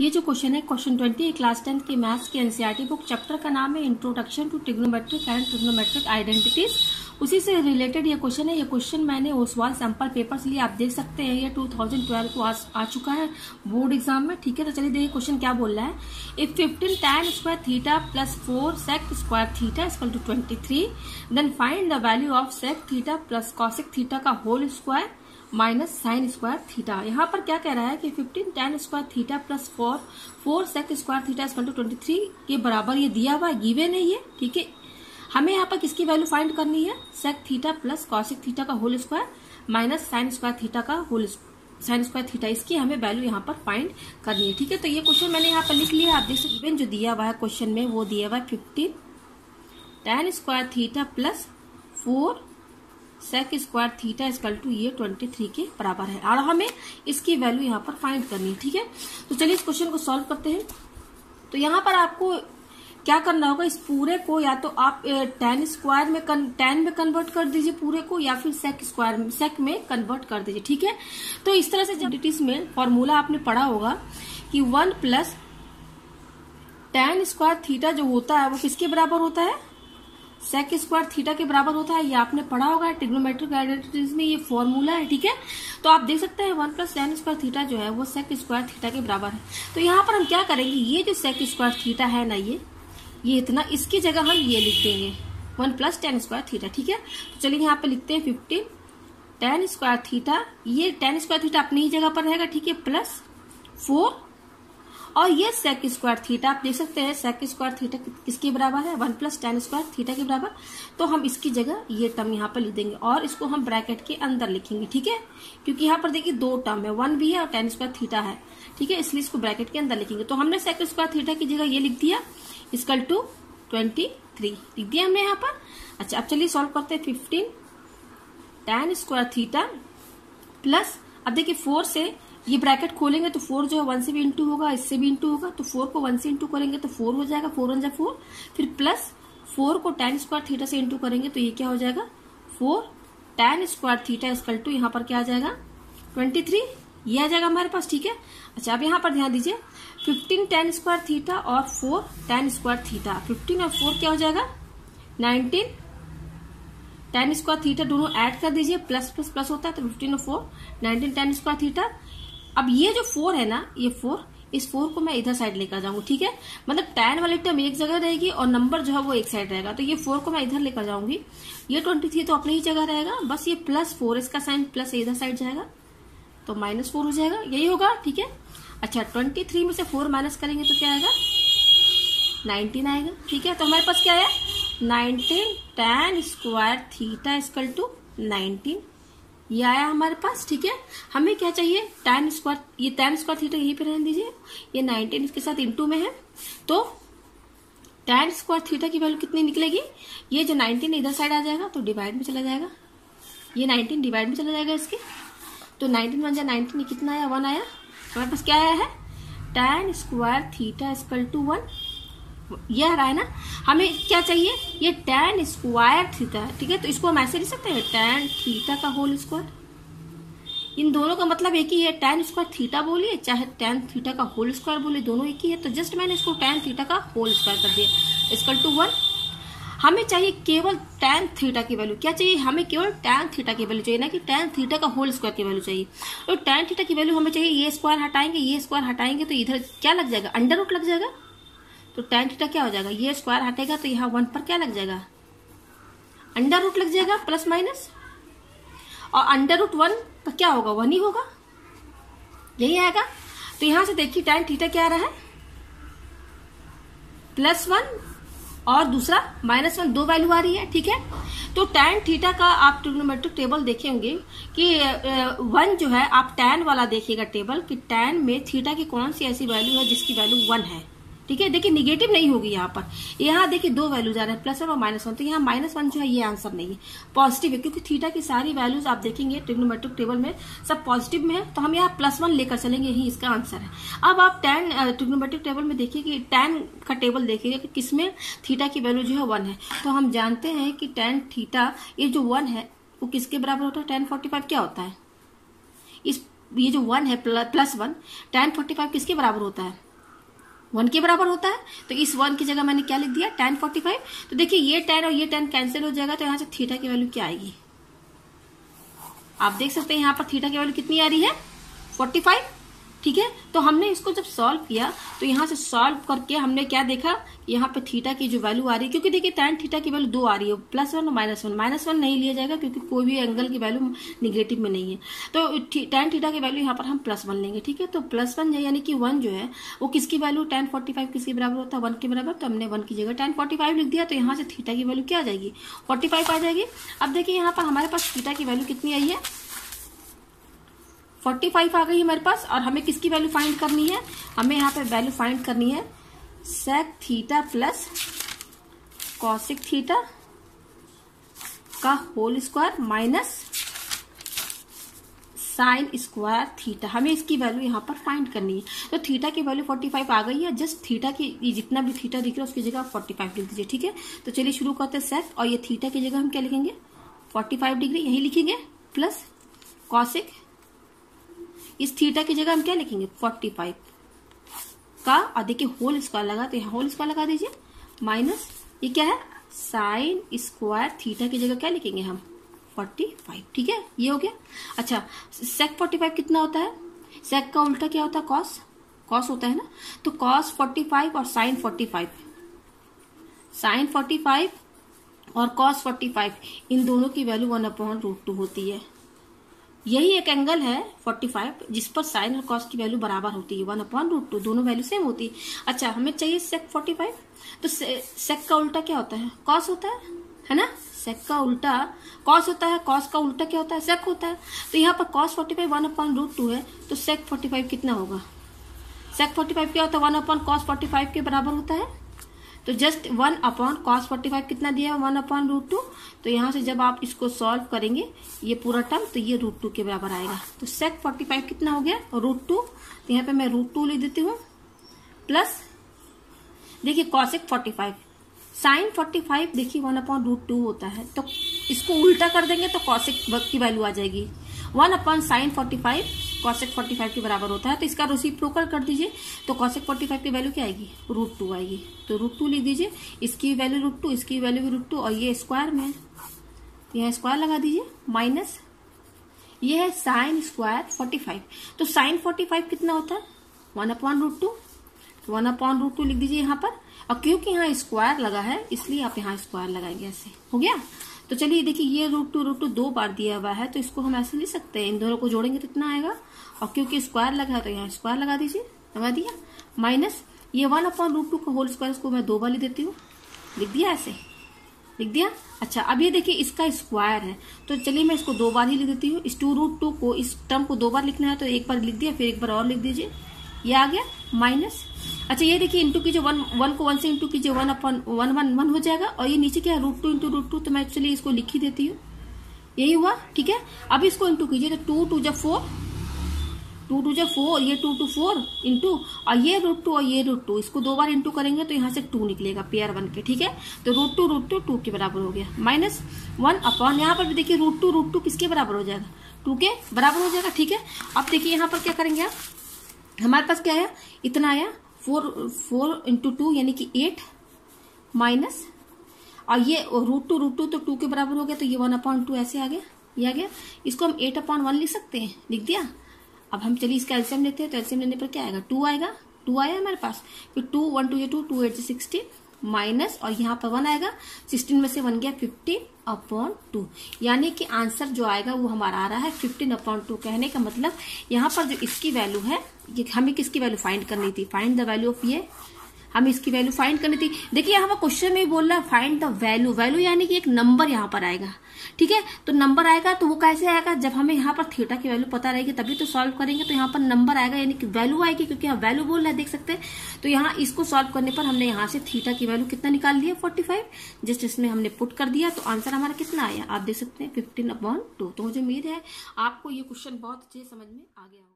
ये जो क्वेश्चन है क्वेश्चन 20 क्लास 10 के मैथ्स के एनसीईआरटी बुक चैप्टर का नाम है introduction to trigonometric and trigonometric identities. उसी से रिलेटेड ये क्वेश्चन है। ये क्वेश्चन मैंने ओसवाल सैंपल पेपर से लिए, आप देख सकते हैं ये 2012 को आ चुका है बोर्ड एग्जाम में। ठीक है, तो चलिए देखिए क्वेश्चन क्या बोल रहा है। If 15 tan square theta plus 4 sec square theta equal to 23, then find the value of sec theta plus cosec theta का whole square minus sine square theta. यहाँ पर क्या कह रहा है कि 15 tan square theta plus 4 sec square theta equal to 23 के बराबर ये दिया हुआ है, गिवन है ये। ठीक है, हमें यहाँ पर किसकी वैल्यू फाइंड करनी है, sec theta plus cosec theta का whole square minus sine square theta का होल साइन स्क्वायर थीटा, इसकी हमें वैल्यू यहाँ पर फाइंड करनी है। ठीक है, तो ये क्वेश्चन मैंने यहाँ पर लिख लिया। आप देख सकते गिवन जो दिया हुआ है क्वेश्चन में वो दिया हुआ है 15 tan square theta plus 4 sec square theta equal to ये 23 के बराबर है और हमें इसकी वैल्यू यहाँ पर फाइंड करनी है। ठीक है, तो चलिए इस क्वेश्चन को सॉल्व करते हैं। तो यहाँ पर आपको क्या करना होगा, इस पूरे को या तो आप tan स्क्वायर में tan में कन्वर्ट कर दीजिए पूरे को, या फिर sec में कन्वर्ट कर दीजिए। ठीक है, तो इस तरह से क्वांटिटीज में फॉर्मूला आपने पढ़ा होगा कि 1 प्लस tan स्क्वायर थीटा जो होता है वो किसके बराबर होता है, sec स्क्वायर थीटा के बराबर होता है। ये आपने पढ़ा होगा ट्रिग्नोमेट्रिक आइडेंटिटीज में, ये फॉर्मूला है। ठीक है, तो आप देख सकते हैं 1 प्लस tan स्क्वायर थीटा जो है वो sec स्क्वायर थीटा के बराबर है। तो यहाँ पर हम क्या करेंगे, ये जो sec स्क्वायर थीटा है ना, ये इतना, इसकी जगह हम ये लिख देंगे 1 प्लस tan स्क्वायर थीटा। ठीक है, तो चलिए यहाँ पे लिखते हैं 15 tan स्क्वायर थीटा, ये tan स्क्वायर थीटा अपनी ही जगह पर रहेगा। ठीक है, प्लस 4 और ये sec स्क्वायर थीटा, आप देख सकते हैं sec स्क्वायर थीटा किसके बराबर है, 1 प्लस tan स्क्वायर थीटा के बराबर। तो हम इसकी जगह ये टर्म यहाँ पर लिख देंगे और इसको हम ब्रैकेट के अंदर लिखेंगे। ठीक है, क्योंकि यहाँ पर देखिए दो टर्म है, 1 भी है और tan स्क्वायर थीटा है। ठीक है, इसलिए इसको ब्रैकेट के अंदर लिखेंगे। तो हमने sec स्क्वायर थीटा की जगह ये लिख दिया इक्वल टू 23 लिख दिया हमने यहाँ पर। अच्छा, अब चलिए सॉल्व करते हैं। 15 tan स्क्वायर थीटा प्लस, अब देखिए 4 से ये ब्रैकेट खोलेंगे तो 4 जो है 1 से भी इंटू होगा, इससे भी इंटू होगा, तो 4 को 1 से इंटू करेंगे तो 4 हो जाएगा, 4 1 जा 4। फिर प्लस 4 को tan स्क्वायर थीटा से इंटू करेंगे तो ये क्या हो जाएगा, 4 tan square theta equal to यहाँ पर क्या आ जाएगा 23, ये आ जाएगा हमारे पास। ठीक है, अच्छा अब यहाँ पर ध्यान दीजिए 15 tan स्क्वायर थीटा और 4 tan स्क्वायर थीटा, 15 और 4 क्या हो जाएगा 19 tan स्क्वायर थीटा, दोनों ऐड कर दीजिए, प्लस प्लस प्लस होता है तो 15 और 4 19 tan स्क्वायर थीटा। अब ये जो 4 है ना, ये 4, इस 4 को मैं इधर साइड लेकर जाऊंगी। ठीक है, मतलब tan वाली टर्म एक जगह रहेगी और नंबर जो है वो एक साइड रहेगा। तो ये 4 को मैं इधर लेकर जाऊंगी, ये 23 तो अपनी ही जगह रहेगा, बस ये प्लस 4 इसका साइन प्लस इधर साइड जाएगा तो -4 हो जाएगा, यही होगा। ठीक है, अच्छा 23 में से 4 माइनस करेंगे तो क्या आएगा 19 आएगा। ठीक है, तो हमारे पास क्या है 19 tan square theta equal to 19, ये आया हमारे पास। ठीक है, हमें क्या चाहिए tan स्क्वायर, ये tan स्क्वायर थीटा यहीं पे रहने दीजिए, ये 19 इसके साथ इंटू में है तो tan स्क्वायर थीटा की वैल्यू कितनी निकलेगी, ये जो 19 इधर साइड आ जाएगा तो डिवाइड में चला जाएगा, ये 19 डिवाइड में चला जाएगा इसके, तो 19 1 जा 19, ये कितना आया 1 आया। हमारे पास क्या आया है tan square theta equal to 1, ये आ रहा है ना। हमें क्या चाहिए, ये tan स्क्वायर थीटा। ठीक है, तो इसको हम ऐसे लिख सकते हैं tan थीटा का होल स्क्वायर, इन दोनों का मतलब एक ही है, tan स्क्वायर थीटा बोलिए चाहे tan थीटा का होल स्क्वायर बोलिए, दोनों एक ही है। तो जस्ट मैंने इसको tan थीटा का होल स्क्वायर कर दिया इक्वल टू 1। हमें चाहिए केवल tan थीटा की वैल्यू, क्या चाहिए हमें केवल tan थीटा की वैल्यू चाहिए, ना कि tan थीटा का होल स्क्वायर की वैल्यू चाहिए। तो tan थीटा की वैल्यू हमें चाहिए, ये स्क्वायर हटाएंगे ये स्क्वायर हटाएंगे तो इधर क्या लग जाएगा अंडर रूट लग जाएगा। तो tan थीटा क्या हो जाएगा, ये स्क्वायर हटेगा तो यहाँ 1 पर क्या लग जाएगा अंडर रूट लग जाएगा प्लस माइनस, और अंडर रूट 1 पर क्या होगा 1 ही होगा, यही आएगा। तो यहां से देखिए tan थीटा क्या आ रहा है +1 और दूसरा -1, दो वैल्यू आ रही है। ठीक है, तो tan थीटा का आप ट्रिग्नोमेट्रिक टेबल देखे होंगे कि 1 जो है, आप tan वाला देखिएगा टेबल कि tan में थीटा की कौन सी ऐसी वैल्यू है जिसकी वैल्यू 1 है। ठीक है, देखिए निगेटिव नहीं होगी यहाँ पर, यहाँ देखिए दो वैल्यूज आ रहे हैं +1 और -1, तो यहाँ -1 जो है ये आंसर नहीं है, पॉजिटिव है, क्योंकि थीटा की सारी वैल्यूज आप देखेंगे ट्रिग्नोमेट्रिक टेबल में सब पॉजिटिव में है, तो हम यहाँ +1 लेकर चलेंगे, यही इसका आंसर है। अब आप ट्रिग्नोमेट्रिक टेबल में देखिए कि tan का टेबल देखिएगा कि किसमें थीटा की वैल्यू जो है 1 है, तो हम जानते हैं कि tan थीटा ये जो 1 है वो किसके बराबर होता है, tan 45 क्या होता है, इस ये जो 1 है +1 tan 45 किसके बराबर होता है 1 के बराबर होता है। तो इस 1 की जगह मैंने क्या लिख दिया, tan 45। तो देखिए ये tan और ये tan कैंसिल हो जाएगा, तो यहाँ से थीटा की वैल्यू क्या आएगी, आप देख सकते हैं यहाँ पर थीटा की वैल्यू कितनी आ रही है, 45। ठीक है, तो हमने इसको जब सॉल्व किया तो यहाँ से सॉल्व करके हमने क्या देखा, यहाँ पे थीटा की जो वैल्यू आ रही है, क्योंकि देखिए tan थीटा की वैल्यू 2 आ रही है, +1 और -1। -1 नहीं लिया जाएगा क्योंकि कोई भी एंगल की वैल्यू निगेटिव में नहीं है, तो tan थीटा की वैल्यू यहाँ पर हम +1 लेंगे। ठीक है, तो +1 यानी कि 1 जो है वो किसकी वैल्यू, tan 45 किसके बराबर होता है, 1 के बराबर। तो हमने 1 की जगह tan 45 लिख दिया, तो यहाँ से थीटा की वैल्यू क्या आ जाएगी, 45 आ जाएगी। अब देखिए यहाँ पर हमारे पास थीटा की वैल्यू कितनी आई है, 45 आ गई हमारे पास। और हमें किसकी वैल्यू फाइंड करनी है, हमें यहाँ पे वैल्यू फाइंड करनी है sec theta plus cosec theta का whole square minus sine square theta. हमें इसकी वैल्यू यहाँ पर फाइंड करनी है। तो थीटा की वैल्यू 45 आ गई है, जस्ट थीटा की जितना भी थीटा दिख रहा है उसकी जगह 45 लिख दीजिए। ठीक है, तो चलिए शुरू करते हैं sec, और ये थीटा की जगह हम क्या लिखेंगे, 45 डिग्री यही लिखेंगे, प्लस cosec, इस थीटा की जगह हम क्या लिखेंगे, 45 का, और देखिए होल स्क्वायर लगा तो यहाँ होल स्क्वायर लगा दीजिए, माइनस ये क्या है, साइन स्क्वायर थीटा की जगह क्या लिखेंगे हम, 45। ठीक है, ये हो गया। अच्छा, sec 45 कितना होता है, sec का उल्टा क्या होता है, cos होता है ना, तो cos 45 और sin 45, sin 45 और cos 45 इन दोनों की वैल्यू 1/√2 होती है। यही एक एंगल है 45 जिस पर साइन और कॉस की वैल्यू बराबर होती है, 1/√2, दोनों वैल्यू सेम होती है। अच्छा, हमें चाहिए sec 45, तो sec का उल्टा क्या होता है, cos होता है ना, sec का उल्टा cos होता है, cos का उल्टा क्या होता है, sec होता है। तो यहाँ पर cos 45 1/√2 है, तो sec 45 कितना होगा, sec 45 क्या होता है, 1/cos 45 के बराबर होता है। तो जस्ट 1/cos 45 कितना दिया है, 1/√2। तो यहाँ से जब आप इसको सॉल्व करेंगे ये पूरा टर्म, तो ये √2 के बराबर आएगा। तो sec 45 कितना हो गया, √2। तो यहाँ पे मैं √2 लिख देती हूँ, प्लस देखिए cosec 45, sin 45 देखिए 1/√2 होता है, तो इसको उल्टा कर देंगे तो cosec की वैल्यू आ जाएगी, 1/sin 45 cosec 45 के बराबर होता है। तो इसका रेसिप्रोकल कर दीजिए, तो cosec 45 की वैल्यू क्या आएगी, √2 आएगी। तो √2 लिख दीजिए, इसकी वैल्यू √2, इसकी वैल्यू भी √2, और ये स्क्वायर में है, यहाँ स्क्वायर लगा दीजिए, माइनस ये है साइन स्क्वायर 45। तो साइन 45 कितना होता है, 1/√2, 1/√2 लिख दीजिए यहाँ पर। और क्योंकि यहाँ स्क्वायर लगा है इसलिए आप यहाँ स्क्वायर लगाएंगे, ऐसे हो गया। तो चलिए देखिए ये √2 2 बार दिया हुआ है, तो इसको हम ऐसे लिख सकते हैं, इन दोनों को जोड़ेंगे तो इतना आएगा, और क्योंकि स्क्वायर लगा है तो यहाँ स्क्वायर लगा दीजिए, लगा दिया, माइनस ये 1/√2 का होल स्क्वायर, इसको मैं 2 बार लिख देती हूँ, लिख दिया, ऐसे लिख दिया। अच्छा, अब ये देखिए इसका स्क्वायर है, तो चलिए मैं इसको 2 बार ही लिख देती हूँ। इस 2√2 को, इस टर्म को 2 बार लिखना है तो 1 बार लिख दिया, फिर 1 बार और लिख दीजिए, ये आ गया, माइनस। अच्छा, ये देखिए इंटू कीजिए, 1 को 1 से इंटू कीजिए, 1/1 हो जाएगा, और ये नीचे क्या है, √2 × √2, तो मैं एक्चुअली इसको लिख ही देती हूँ, यही हुआ। ठीक है, अब इसको इंटू कीजिए, तो 2 × 2 = 4, 2 × 2 = 4, ये 2 × 4 इंटू, और ये √2 और ये √2, इसको 2 बार इंटू करेंगे तो यहाँ से 2 निकलेगा पेयर बन के। ठीक है, तो √2 2 के बराबर हो गया, माइनस 1/, यहाँ पर भी देखिए √2 किसके बराबर हो जाएगा, 2 के बराबर हो जाएगा। ठीक है, अब देखिए यहाँ पर क्या करेंगे आप, हमारे पास क्या आया, इतना आया, 4 × 2 यानी कि 8, माइनस, और ये √2 तो 2 के बराबर हो गया, तो ये 1/2 ऐसे आ गया, ये आ गया। इसको हम 8/1 लिख सकते हैं, लिख दिया। अब हम चलिए इसका एलसीएम लेते हैं, तो एलसीएम लेने पर क्या आएगा, 2 आएगा, 2 आया हमारे पास, फिर 2 1 2 2 2 8 16, माइनस, और यहाँ पर 1 आएगा, 16 में से 1 गया, 15/2, यानी कि आंसर जो आएगा वो हमारा आ रहा है 15/2। कहने का मतलब यहाँ पर जो इसकी वैल्यू है, ये हमें किसकी वैल्यू फाइंड करनी थी, फाइंड द वैल्यू ऑफ, ये हमें इसकी वैल्यू फाइंड करनी थी। देखिए यहाँ पर क्वेश्चन में बोल रहा है फाइंड द वैल्यू, वैल्यू यानी कि एक नंबर यहाँ पर आएगा। ठीक है, तो नंबर आएगा तो वो कैसे आएगा, जब हमें यहाँ पर थीटा की वैल्यू पता रहेगी तभी तो सॉल्व करेंगे, तो यहाँ पर नंबर आएगा यानी कि वैल्यू आएगी, क्योंकि यहाँ वैल्यू बोल रहा है, देख सकते हैं। तो यहाँ इसको सॉल्व करने पर हमने यहाँ से थीटा की वैल्यू कितना निकाल लिया, 45, जस्ट इसमें हमने पुट कर दिया, तो आंसर हमारा कितना आया, आप देख सकते हैं 15/2। तो मुझे उम्मीद है आपको ये क्वेश्चन बहुत अच्छे से समझ में आ गया होगा।